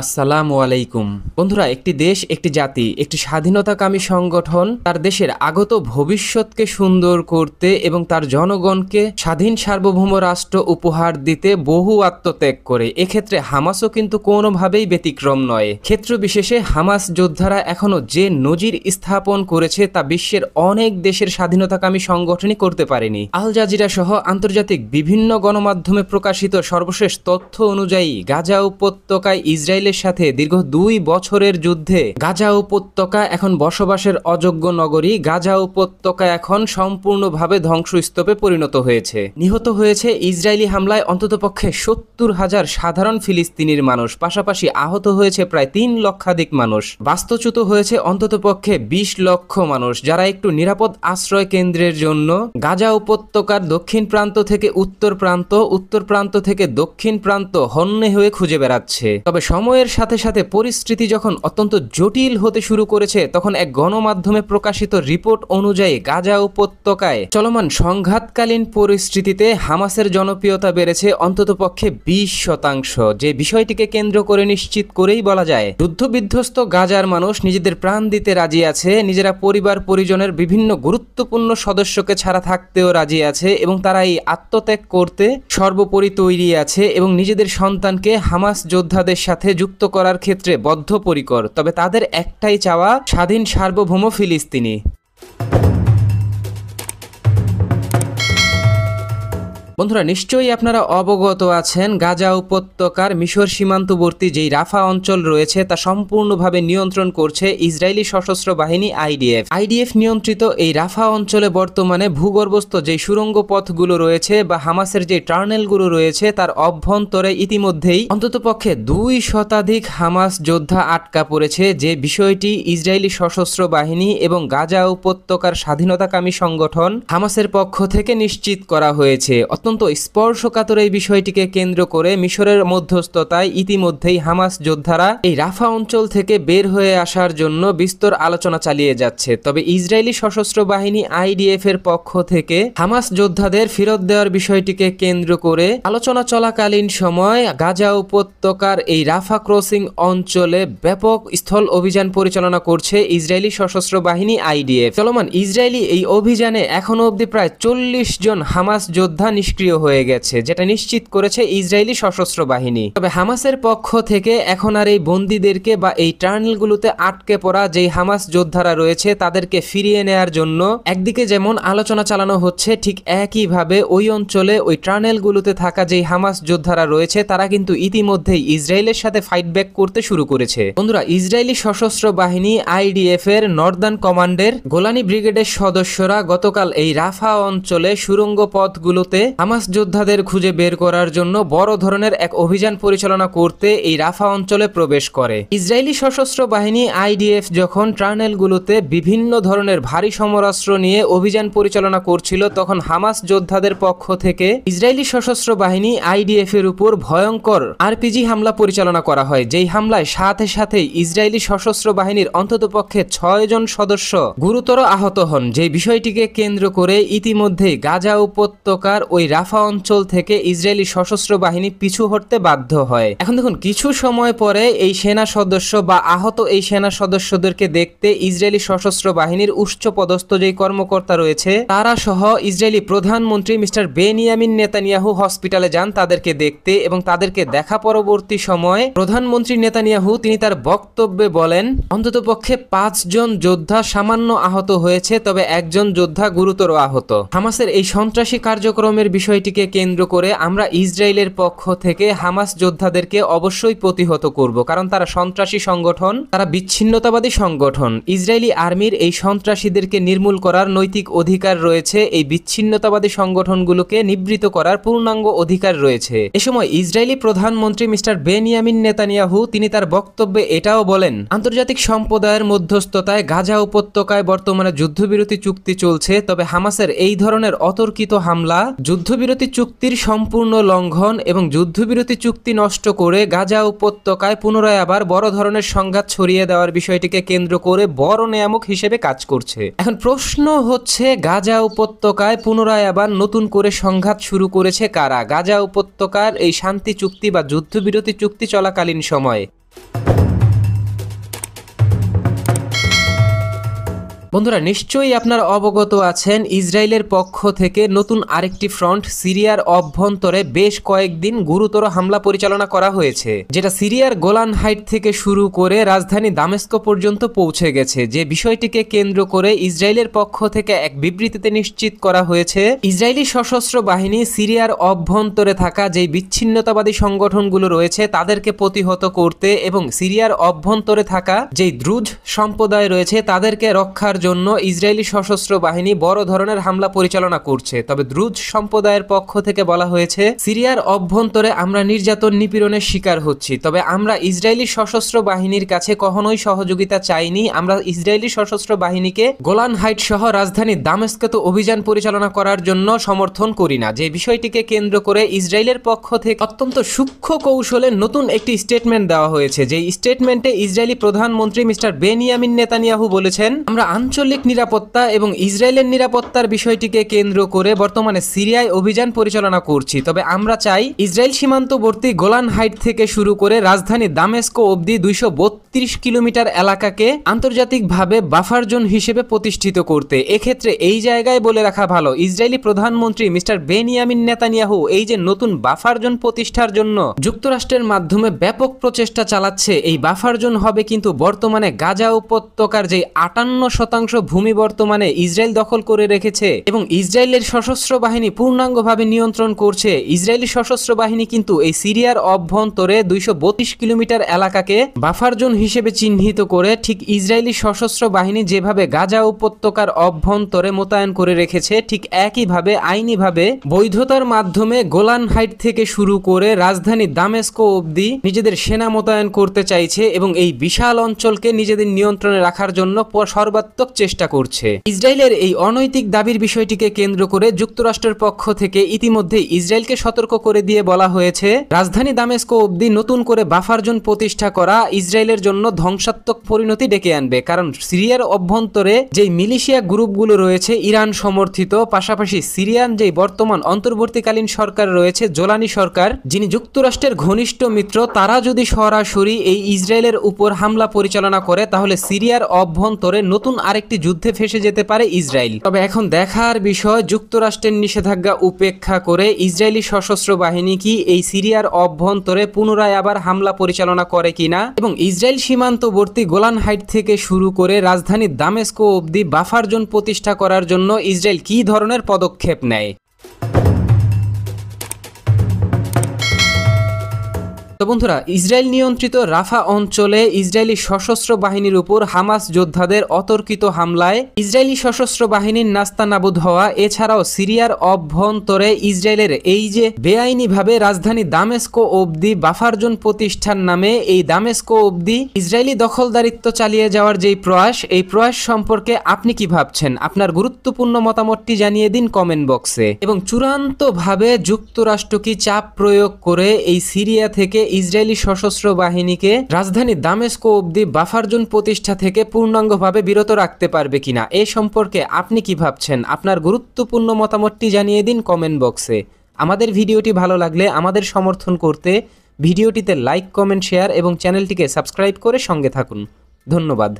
আসসালামু আলাইকুম। বন্ধুরা, একটি দেশ, একটি জাতি, একটি স্বাধীনতাকামী সংগঠন তার দেশের আগত ভবিষ্যৎকে সুন্দর করতে এবং তার জনগণকে স্বাধীন সার্বভৌম রাষ্ট্র উপহার দিতে বহু আত্মত্যাগ করে। এক্ষেত্রে হামাসও কিন্তু কোনোভাবেই ব্যতিক্রম নয়। ক্ষেত্র বিশেষে হামাস যোদ্ধারা এখনও যে নজির স্থাপন করেছে তা বিশ্বের অনেক দেশের স্বাধীনতাকামী সংগঠনই করতে পারেনি। আল জাজিরা সহ আন্তর্জাতিক বিভিন্ন গণমাধ্যমে প্রকাশিত সর্বশেষ তথ্য অনুযায়ী গাজা উপত্যকায় ইসরায়েলের সাথে দীর্ঘ 2 বছরের যুদ্ধে গাজা উপত্যকা এখন বসবাসের অযোগ্য নগরী। গাজা উপত্যকা এখন সম্পূর্ণভাবে ধ্বংসস্তূপে পরিণত হয়েছে। নিহত হয়েছে ইসরায়েলি হামলায় অন্ততপক্ষে 70,000 সাধারণ ফিলিস্তিনির মানুষ, পাশাপাশি আহত হয়েছে প্রায় 3 লক্ষাধিক মানুষ। বাস্তুচ্যুত হয়েছে অন্ততপক্ষে 20 লক্ষ মানুষ, যারা একটু নিরাপদ আশ্রয় কেন্দ্রের জন্য গাজা উপত্যকার দক্ষিণ প্রান্ত থেকে উত্তর প্রান্ত, উত্তর প্রান্ত থেকে দক্ষিণ প্রান্ত হন্যে হয়ে খুঁজে বেড়াচ্ছে। তবে সময়ের সাথে সাথে পরিস্থিতি যখন অত্যন্ত জটিল হতে শুরু করেছে, তখন এক গণমাধ্যমে প্রকাশিত রিপোর্ট অনুযায়ী গাজা উপত্যকায় চলমান সংঘাতকালীন পরিস্থিতিতে হামাসের জনপ্রিয়তা বেড়েছে অন্ততপক্ষে 20%, যে বিষয়টিকে কেন্দ্র করে নিশ্চিত করেই বলা যায় যুদ্ধবিধ্বস্ত গাজার মানুষ নিজেদের প্রাণ দিতে রাজি আছে, নিজেরা পরিবার পরিজনের বিভিন্ন গুরুত্বপূর্ণ সদস্যকে ছাড়া থাকতেও রাজি আছে এবং তারা এই আত্মত্যাগ করতে সর্বোপরি তৈরি আছে এবং নিজেদের সন্তানকে হামাস যোদ্ধাদের সাথে যুক্ত করার ক্ষেত্রে বদ্ধপরিকর। তবে তাদের একটাই চাওয়া, স্বাধীন সার্বভৌম ফিলিস্তিনি। বন্ধুরা, নিশ্চয়ই আপনারা অবগত আছেন গাজা উপত্যকার মিশর সীমান্তবর্তী যেই রাফা অঞ্চল রয়েছে তা সম্পূর্ণভাবে নিয়ন্ত্রণ করছে ইসরায়েলি সশস্ত্র বাহিনী আইডিএফ নিয়ন্ত্রিত এই রাফা অঞ্চলে বর্তমানে ভূগর্ভস্থ যেই সুড়ঙ্গ পথগুলো রয়েছে বা হামাসের যে টার্নেলগুলো রয়েছে তার অভ্যন্তরে ইতিমধ্যেই অন্ততপক্ষে 2 শতাধিক হামাস যোদ্ধা আটকা পড়েছে, যে বিষয়টি ইসরায়েলি সশস্ত্র বাহিনী এবং গাজা উপত্যকার স্বাধীনতাকামী সংগঠন হামাসের পক্ষ থেকে নিশ্চিত করা হয়েছে। অত্যন্ত স্পর্শকাতর এই বিষয়টিকে কেন্দ্র করে মিশরের মধ্যস্থতায় ইতিমধ্যেই হামাস যোদ্ধারা এই রাফা অঞ্চল থেকে বের হয়ে আসার জন্য বিস্তর আলোচনা চালিয়ে যাচ্ছে। তবে ইসরায়েলি সশস্ত্র বাহিনী আইডিএফ এর পক্ষ থেকে হামাস যোদ্ধাদের ফেরত দেওয়ার বিষয়টিকে কেন্দ্র করে আলোচনা চলাকালীন সময় গাজা উপত্যকার এই রাফা ক্রসিং অঞ্চলে ব্যাপক স্থল অভিযান পরিচালনা করছে ইসরায়েলি সশস্ত্র বাহিনী আইডিএফ। চলমান ইসরায়েলি এই অভিযানে এখনো অবধি প্রায় 40 জন হামাস যোদ্ধা নিষ্ক্রিয় হয়ে গেছে, যেটা নিশ্চিত করেছে ইসরায়েলি সশস্ত্র বাহিনী। তবে হামাসের পক্ষ থেকে এখন আর এই বন্দীদেরকে বা এই টার্নেলগুলোতে আটকে পড়া যেই হামাস যোদ্ধারা রয়েছে তাদেরকে ফিরিয়ে নেয়ার জন্য একদিকে যেমন আলোচনা চালানো হচ্ছে, ঠিক একইভাবে ওই অঞ্চলে ওই টার্নেলগুলোতে থাকা যেই হামাস যোদ্ধারা রয়েছে তারা কিন্তু ইতিমধ্যেই ইসরায়েলের সাথে ফাইট ব্যাক করতে শুরু করেছে। বন্ধুরা, ইসরায়েলি সশস্ত্র বাহিনী আইডিএফ এর নর্দার্ন কমান্ডের গোলানি ব্রিগেডের সদস্যরা গতকাল এই রাফা অঞ্চলে সুড়ঙ্গ পথগুলোতে হামাস যোদ্ধাদের খুঁজে বের করার জন্য বড় ধরনের এক অভিযান পরিচালনা করতে এই রাফা অঞ্চলে প্রবেশ করে। ইসরায়েলি সশস্ত্র বাহিনী আইডিএফ যখন টার্নেলগুলোতে বিভিন্ন ধরনের ভারী সমরাস্ত্র নিয়ে অভিযান পরিচালনা করছিল, তখন হামাস যোদ্ধাদের পক্ষ থেকে ইসরায়েলি সশস্ত্র বাহিনী আইডিএফ এর উপর ভয়ঙ্কর আরপিজি হামলা পরিচালনা করা হয়, যেই হামলায় সাথে সাথেই ইসরায়েলি সশস্ত্র বাহিনীর অন্ততপক্ষে 6 জন সদস্য গুরুতর আহত হন। যে বিষয়টিকে কেন্দ্র করে ইতিমধ্যেই গাজা উপত্যকার ওই রাফা অঞ্চল থেকে ইসরায়েলি সশস্ত্র বাহিনী পিছু হটতে বাধ্য হয়। এখন দেখুন, কিছু সময় পরে এই সেনা সদস্য বা আহত এই সেনা সদস্যদেরকে দেখতে ইসরায়েলি সশস্ত্র বাহিনীর উচ্চপদস্থ যেই কর্মকর্তা রয়েছে তারা সহ ইসরায়েলি প্রধানমন্ত্রী মিস্টার বেনিয়ামিন নেতানিয়াহু হসপিটালে যান তাদেরকে দেখতে, এবং তাদেরকে দেখা পরবর্তী সময় প্রধানমন্ত্রী নেতানিয়াহু তিনি তার বক্তব্যে বলেন অন্ততপক্ষে 5 জন যোদ্ধা সামান্য আহত হয়েছে, তবে 1 জন যোদ্ধা গুরুতর আহত। হামাসের এই সন্ত্রাসী কার্যক্রমের বিষয়টিকে কেন্দ্র করে আমরা ইসরায়েলের পক্ষ থেকে হামাস যোদ্ধাদেরকে অবশ্যই প্রতিহত করব, কারণ তারা সন্ত্রাসী সংগঠন, তারা বিচ্ছিন্নতাবাদী সংগঠন। ইসরায়েলি আর্মির এই সন্ত্রাসীদেরকে নির্মূল করার নৈতিক অধিকার রয়েছে, এই বিচ্ছিন্নতাবাদী সংগঠনগুলোকে নিবৃত করার পূর্ণাঙ্গ অধিকার রয়েছে। এ সময় ইসরায়েলি প্রধানমন্ত্রী মিস্টার বেনিয়ামিন নেতানিয়াহু তিনি তার বক্তব্যে এটাও বলেন আন্তর্জাতিক সম্প্রদায়ের মধ্যস্থতায় গাজা উপত্যকায় বর্তমানে যুদ্ধবিরতি চুক্তি চলছে, তবে হামাসের এই ধরনের অতর্কিত হামলা যুদ্ধবিরতি চুক্তির সম্পূর্ণ লঙ্ঘন এবং যুদ্ধবিরতি চুক্তি নষ্ট করে গাজা উপত্যকায় পুনরায় আবার বড় ধরনের সংঘাত ছড়িয়ে দেওয়ার বিষয়টিকে কেন্দ্র করে বড় নিয়ামক হিসেবে কাজ করছে। এখন প্রশ্ন হচ্ছে, গাজা উপত্যকায় পুনরায় আবার নতুন করে সংঘাত শুরু করেছে কারা? গাজা উপত্যকার এই শান্তি চুক্তি বা যুদ্ধবিরতি চুক্তি চলাকালীন সময়ে বন্ধুরা নিশ্চয়ই আপনারা অবগত আছেন ইসরায়েলের পক্ষ থেকে নতুন আরেকটি ফ্রন্ট সিরিয়ার অভ্যন্তরে বেশ কয়েকদিন গুরুতর হামলা পরিচালনা করা হয়েছে, যেটা সিরিয়ার গোলান হাইট থেকে শুরু করে রাজধানী দামেস্ক পর্যন্ত পৌঁছে গেছে। যে বিষয়টিকে কেন্দ্র করে ইসরায়েলের পক্ষ থেকে এক বিবৃতিতে নিশ্চিত করা হয়েছে ইসরায়েলি সশস্ত্র বাহিনী সিরিয়ার অভ্যন্তরে থাকা যেই বিচ্ছিন্নতাবাদী সংগঠনগুলো রয়েছে তাদেরকে প্রতিহত করতে এবং সিরিয়ার অভ্যন্তরে থাকা যেই দ্রুজ সম্প্রদায় রয়েছে তাদেরকে রক্ষার জন্য ইসরায়েলি সশস্ত্র বাহিনী বড় ধরনের হামলা পরিচালনা করছে। তবে দ্রুজ সম্প্রদায়ের পক্ষ থেকে বলা হয়েছে সিরিয়ার অভ্যন্তরে আমরা নির্যাতন নিপীড়নের শিকার হচ্ছি, তবে আমরা ইসরায়েলি সশস্ত্র বাহিনীর কাছে কখনোই সহযোগিতা চাইনি। আমরা ইসরায়েলি সশস্ত্র বাহিনীকে গোলান হাইট সহ রাজধানী দামেস্কে অভিযান পরিচালনা করার জন্য সমর্থন করি না। যে বিষয়টিকে কেন্দ্র করে ইসরায়েলের পক্ষ থেকে অত্যন্ত সূক্ষ্ম কৌশলে নতুন একটি স্টেটমেন্ট দেওয়া হয়েছে। যে স্টেটমেন্টে ইসরায়েলি প্রধানমন্ত্রী মিস্টার বেনিয়ামিন নেতানিয়াহু বলেছেন, আমরা আঞ্চলিক নিরাপত্তা এবং ইসরায়েলের নিরাপত্তার বিষয়টিকে কেন্দ্র করে বর্তমানে সিরিয়ায় অভিযান পরিচালনা করছি, তবে আমরা চাই ইসরায়েল সীমান্তবর্তী গোলান হাইট থেকে শুরু করে রাজধানী দামেস্ক অবধি 232 কিলোমিটার এলাকাকে আন্তর্জাতিকভাবে বাফার জোন হিসেবে প্রতিষ্ঠিত করতে। এক্ষেত্রে এই জায়গায় বলে রাখা ভালো, ইসরায়েলি প্রধানমন্ত্রী মিস্টার বেনিয়ামিন নেতানিয়াহু এই যে নতুন বাফার জোন প্রতিষ্ঠার জন্য যুক্তরাষ্ট্রের মাধ্যমে ব্যাপক প্রচেষ্টা চালাচ্ছে, এই বাফার জোন হবে কিন্তু বর্তমানে গাজা উপত্যকার যে 58% ভূমি বর্তমানে ইসরায়েল দখল করে রেখেছে এবং ইসরায়েলের সশস্ত্র বাহিনী পূর্ণাঙ্গভাবে নিয়ন্ত্রণ করছে। ইসরায়েলি সশস্ত্র বাহিনী কিন্তু এই সিরিয়ার অভ্যন্তরে 232 কিলোমিটার এলাকাকে বাফার জোন হিসেবে চিহ্নিত করে ঠিক ইসরায়েলি সশস্ত্র বাহিনী যেভাবে গাজা উপত্যকার অভ্যন্তরে মোতায়েন করে রেখেছে ঠিক একইভাবে আইনিভাবে বৈধতার মাধ্যমে গোলান হাইট থেকে শুরু করে রাজধানী দামেস্ক অবধি নিজেদের সেনা মোতায়েন করতে চাইছে এবং এই বিশাল অঞ্চলকে নিজেদের নিয়ন্ত্রণে রাখার জন্য সর্বাত্মক চেষ্টা করছে। ইসরায়েলের এই অনৈতিক দাবির বিষয়টিকে কেন্দ্র করে যুক্তরাষ্ট্রের পক্ষ থেকে ইতিমধ্যে ইসরায়েলকে সতর্ক করে দিয়ে বলা হয়েছে রাজধানী দামেস্ক অবধি নতুন করে বাফার জোন প্রতিষ্ঠা করা ইসরায়েলের জন্য ধ্বংসাত্মক পরিণতি ডেকে আনবে। কারণ সিরিয়ার অভ্যন্তরে যেই মিলিশিয়া গ্রুপগুলো রয়েছে ইরান সমর্থিত, পাশাপাশি সিরিয়ান যেই বর্তমান অন্তর্বর্তীকালীন সরকার রয়েছে জোলানি সরকার, যিনি যুক্তরাষ্ট্রের ঘনিষ্ঠ মিত্র, তারা যদি সরাসরি এই ইসরায়েলের উপর হামলা পরিচালনা করে তাহলে সিরিয়ার অভ্যন্তরে নতুন আরেকটি যুদ্ধে ফেসে যেতে পারে ইসরায়েল। তবে এখন দেখার বিষয় যুক্তরাষ্ট্রের নিষেধাজ্ঞা উপেক্ষা করে ইসরায়েলি সশস্ত্র বাহিনী কি এই সিরিয়ার অভ্যন্তরে পুনরায় আবার হামলা পরিচালনা করে কিনা এবং ইসরায়েল সীমান্তবর্তী গোলান হাইট থেকে শুরু করে রাজধানী দামেস্ক অবধি বাফার জোন প্রতিষ্ঠা করার জন্য ইসরায়েল কী ধরনের পদক্ষেপ নেয়। তো বন্ধুরা, ইসরায়েল নিয়ন্ত্রিত রাফা অঞ্চলে ইসরায়েলি সশস্ত্র বাহিনীর উপর হামাস যোদ্ধাদের অতর্কিত হামলায় ইসরায়েলি সশস্ত্র বাহিনীর নাস্তানাবুদ হওয়া, এছাড়াও সিরিয়ার অভ্যন্তরে ইসরায়েলের এই যে বেআইনিভাবে রাজধানী দামেস্ক অবধি বাফার জোন প্রতিষ্ঠার নামে এই দামেস্ক অবধি ইসরায়েলি দখলদারিত্ব চালিয়ে যাওয়ার যেই প্রয়াস, এই প্রয়াস সম্পর্কে আপনি কি ভাবছেন? আপনার গুরুত্বপূর্ণ মতামতটি জানিয়ে দিন কমেন্ট বক্সে। এবং চূড়ান্তভাবে যুক্তরাষ্ট্র কি চাপ প্রয়োগ করে এই সিরিয়া থেকে ইসরায়েলি সশস্ত্র বাহিনীকে রাজধানী দামেস্ক অবধি বাফার জোন প্রতিষ্ঠা থেকে পূর্ণাঙ্গভাবে বিরত রাখতে পারবে কিনা, এ সম্পর্কে আপনি কি ভাবছেন? আপনার গুরুত্বপূর্ণ মতামতটি জানিয়ে দিন কমেন্ট বক্সে। আমাদের ভিডিওটি ভালো লাগলে আমাদের সমর্থন করতে ভিডিওটিতে লাইক, কমেন্ট, শেয়ার এবং চ্যানেলটিকে সাবস্ক্রাইব করে সঙ্গে থাকুন। ধন্যবাদ।